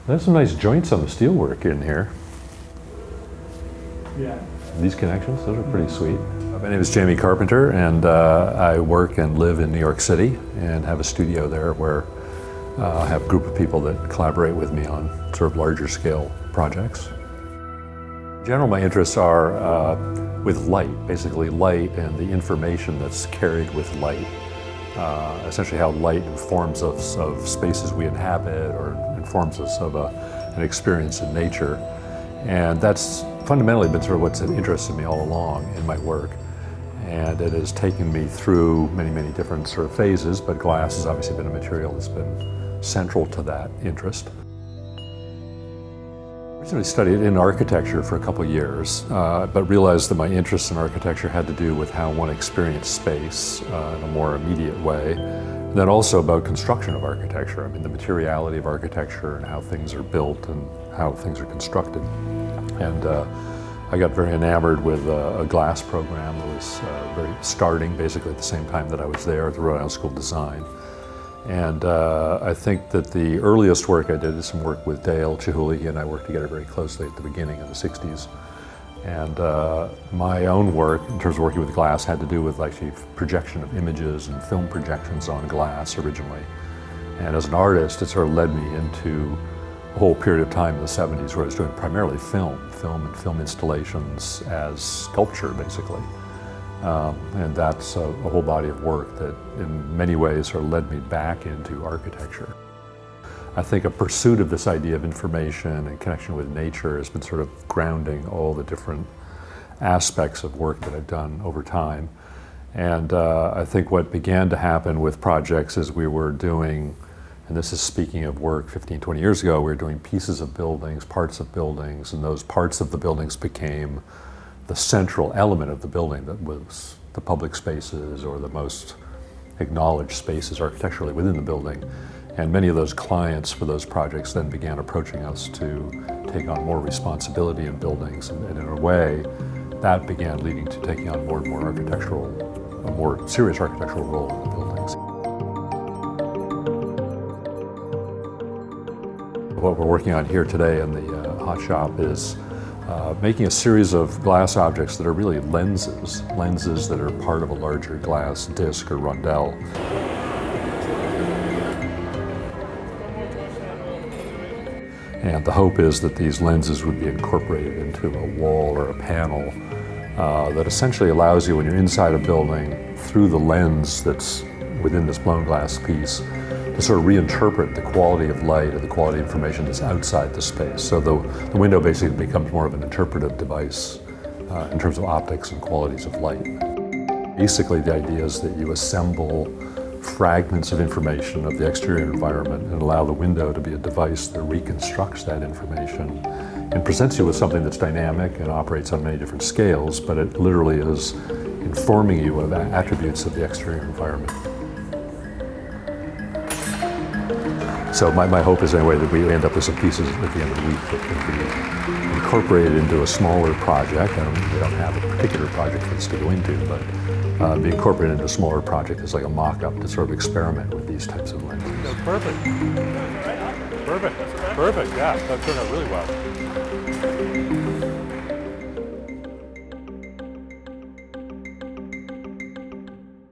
There's some nice joints on the steelwork in here. Yeah. These connections, those are pretty sweet. My name is Jamie Carpenter, and I work and live in New York City and have a studio there where I have a group of people that collaborate with me on sort of larger scale projects. In general, my interests are with light, basically light and the information that's carried with light. Essentially how light informs us of spaces we inhabit or informs us of an experience in nature. And that's fundamentally been sort of what's interested me all along in my work. And it has taken me through many, many different sort of phases, but glass has obviously been a material that's been central to that interest. I originally studied in architecture for a couple of years, but realized that my interest in architecture had to do with how one experienced space in a more immediate way, and then also about construction of architecture. I mean, the materiality of architecture and how things are built and how things are constructed. And I got very enamored with a glass program that was starting basically at the same time that I was there at the Rhode Island School of Design. And I think that the earliest work I did is some work with Dale Chihuly. He and I worked together very closely at the beginning of the 60s. And my own work, in terms of working with glass, had to do with actually projection of images and film projections on glass originally. And as an artist, it sort of led me into a whole period of time in the 70s where I was doing primarily film and film installations as sculpture, basically. And that's a whole body of work that in many ways sort of led me back into architecture. I think a pursuit of this idea of information and connection with nature has been sort of grounding all the different aspects of work that I've done over time. And I think what began to happen with projects is we were doing, and this is speaking of work 15, 20 years ago, we were doing pieces of buildings, parts of buildings, and those parts of the buildings became the central element of the building that was the public spaces or the most acknowledged spaces architecturally within the building. And many of those clients for those projects then began approaching us to take on more responsibility in buildings. And in a way, that began leading to taking on more and more a more serious architectural role in the buildings. What we're working on here today in the hot shop is making a series of glass objects that are really lenses that are part of a larger glass disc or rondelle. And the hope is that these lenses would be incorporated into a wall or a panel that essentially allows you, when you're inside a building, through the lens that's within this blown glass piece, to sort of reinterpret the quality of light or the quality of information that's outside the space. So the window basically becomes more of an interpretive device in terms of optics and qualities of light. Basically, the idea is that you assemble fragments of information of the exterior environment and allow the window to be a device that reconstructs that information and presents you with something that's dynamic and operates on many different scales, but it literally is informing you of attributes of the exterior environment. So my hope is anyway that we end up with some pieces at the end of the week that can be incorporated into a smaller project. We don't have a particular project for this to go into, but be incorporated into a smaller project as like a mock-up to sort of experiment with these types of lenses. Perfect. Perfect. Perfect. Yeah, that turned out really well.